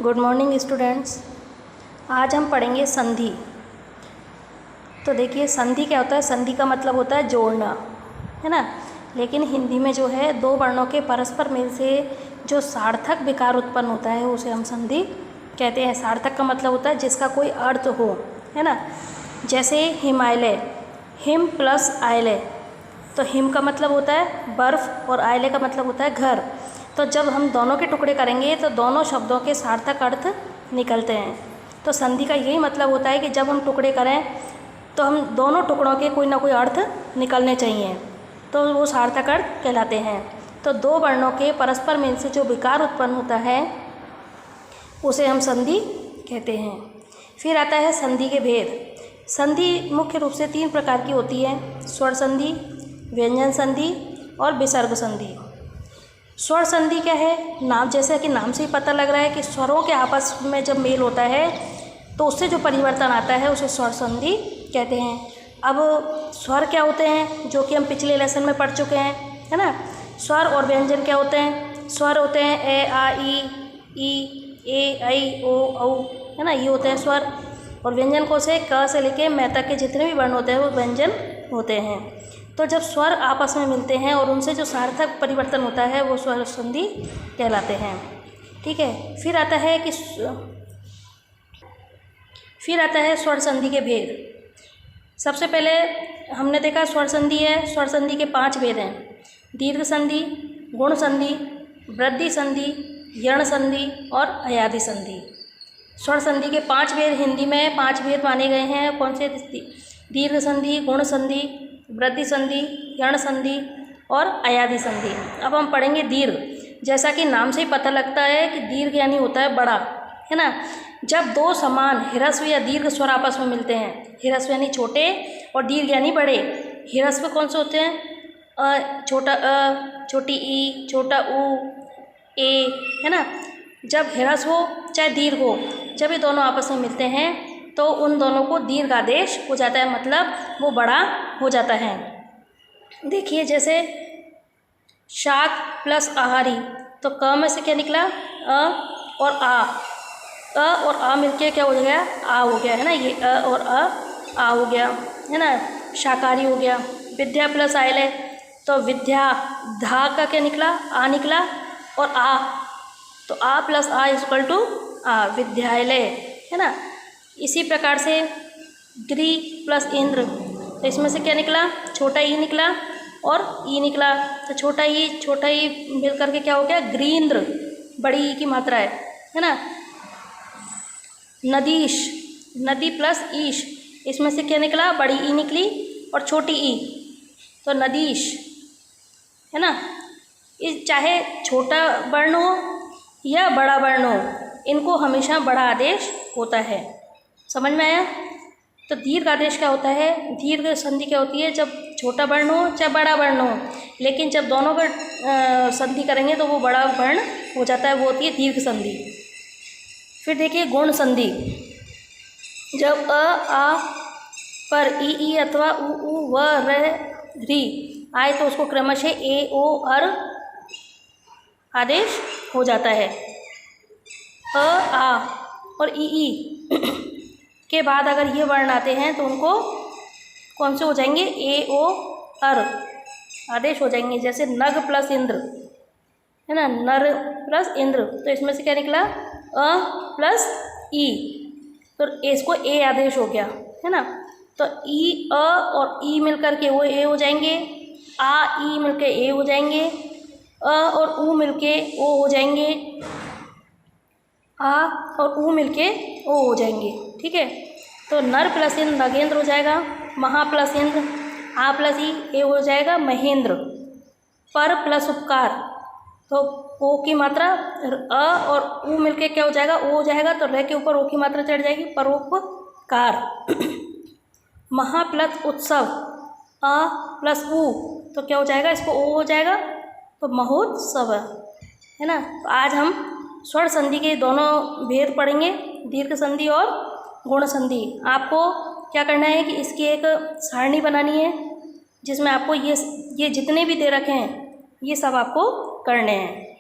Good morning students. आज हम पढ़ेंगे संधि। तो देखिए संधि क्या होता है। संधि का मतलब होता है जोड़ना, है ना। लेकिन हिंदी में जो है दो वर्णों के परस्पर मेल से जो सार्थक विकार उत्पन्न होता है उसे हम संधि कहते हैं। सार्थक का मतलब होता है जिसका कोई अर्थ हो, है ना। जैसे हिमालय, हिम प्लस आयलय। तो हिम का मतलब होता है बर्फ़ और आयलय का मतलब होता है घर। तो जब हम दोनों के टुकड़े करेंगे तो दोनों शब्दों के सार्थक अर्थ निकलते हैं। तो संधि का यही मतलब होता है कि जब हम टुकड़े करें तो हम दोनों टुकड़ों के कोई ना कोई अर्थ निकलने चाहिए, तो वो सार्थक अर्थ कहलाते हैं। तो दो वर्णों के परस्पर मेल से जो विकार उत्पन्न होता है उसे हम संधि कहते हैं। फिर आता है संधि के भेद। संधि मुख्य रूप से तीन प्रकार की होती है: स्वर संधि, व्यंजन संधि और विसर्ग संधि। स्वर संधि क्या है? नाम, जैसे कि नाम से ही पता लग रहा है कि स्वरों के आपस में जब मेल होता है तो उससे जो परिवर्तन आता है उसे स्वर संधि कहते हैं। अब स्वर क्या होते हैं, जो कि हम पिछले लेसन में पढ़ चुके हैं, है ना। स्वर और व्यंजन क्या होते हैं? स्वर होते हैं ए आ ई ए ऐ ओ औ, है ना, ये होते हैं स्वर। और व्यंजन को से क से लेके मैं तक के जितने भी वर्ण होते हैं वो व्यंजन होते हैं। तो जब स्वर आपस में मिलते हैं और उनसे जो सार्थक परिवर्तन होता है वो स्वर संधि कहलाते हैं। ठीक है। फिर आता है स्वर संधि के भेद। सबसे पहले हमने देखा स्वर संधि है। स्वर संधि के 5 भेद हैं: दीर्घ संधि, गुण संधि, वृद्धि संधि, यण संधि और अयाधि संधि। स्वर संधि के 5 भेद हिंदी में 5 भेद माने गए हैं। कौन से? दीर्घ संधि, गुण संधि, वृद्धि संधि, यण संधि और अयाधि संधि। अब हम पढ़ेंगे दीर्घ। जैसा कि नाम से ही पता लगता है कि दीर्घ यानी होता है बड़ा, है ना। जब दो समान ह्रस्व या दीर्घ स्वर आपस में मिलते हैं, ह्रस्व यानी छोटे और दीर्घ यानी बड़े। ह्रस्व कौन से होते हैं? छोटा अ, छोटी ई, छोटा ऊ, ए, है ना। जब ह्रस्व हो चाहे दीर्घ हो, जब ये दोनों आपस में मिलते हैं तो उन दोनों को दीर्घ आदेश हो जाता है, मतलब वो बड़ा हो जाता है। देखिए जैसे शाक प्लस आहारी, तो क में से क्या निकला? अ और आ। अ और आ मिलके क्या हो गया? आ हो गया, है ना। ये अ और आ हो गया, है ना। शाकाहारी हो गया। विद्या प्लस आयलय, तो विद्या, धा का क्या निकला? आ निकला और आ, तो आ प्लस आ इक्वल टू आ, विद्यालय, है ना। इसी प्रकार से ग्री प्लस इंद्र, तो इसमें से क्या निकला? छोटा ई निकला और ई निकला, तो छोटा ई मिल करके क्या हो गया? ग्रींद्र, बड़ी ई की मात्रा है ना। नदीश, नदी प्लस ईश, इसमें से क्या निकला? बड़ी ई निकली और छोटी ई, तो नदीश, है ना। इस चाहे छोटा वर्ण हो या बड़ा वर्ण हो, इनको हमेशा बड़ा आदेश होता है। समझ में आया? तो दीर्घ आदेश क्या होता है? दीर्घ संधि क्या होती है? जब छोटा वर्ण हो चाहे बड़ा वर्ण हो, लेकिन जब दोनों का संधि करेंगे तो वो बड़ा वर्ण हो जाता है, वो होती है दीर्घ संधि। फिर देखिए गुण संधि। जब अ आ पर ई अथवा उ व र री आए तो उसको क्रमशः ए ओ अर आदेश हो जाता है। अ आ और ई के बाद अगर ये वर्ण आते हैं तो उनको कौन से हो जाएंगे? ए ओ अर आदेश हो जाएंगे। जैसे नग प्लस इंद्र, है ना, नर प्लस इंद्र, तो इसमें से क्या निकला? अ प्लस ई, तो इसको ए आदेश हो गया, है ना। तो ई, अ और ई मिलकर के वो ए हो जाएंगे, आ ई मिलके ए हो जाएंगे, अ और ऊ मिलके ओ हो जाएंगे, आ और ऊ मिलके ओ हो जाएंगे। ठीक है। तो नर प्लस इंद्र नगेंद्र हो जाएगा, महा प्लस इंद्र आ प्लस ई ए हो जाएगा महेंद्र। पर प्लस उपकार, तो ओ की मात्रा अ और ऊ मिलके क्या हो जाएगा? ओ हो जाएगा, तो र के ऊपर ओ की मात्रा चढ़ जाएगी, परोपकार। महा प्लस उत्सव, अ प्लस ऊ, तो क्या हो जाएगा? इसको ओ हो जाएगा, तो महोत्सव, है ना। तो आज हम स्वर संधि के दोनों भेद पढ़ेंगे, दीर्घ संधि और गुण संधि। आपको क्या करना है कि इसकी एक सारणी बनानी है जिसमें आपको ये जितने भी दे रखे हैं ये सब आपको करने हैं।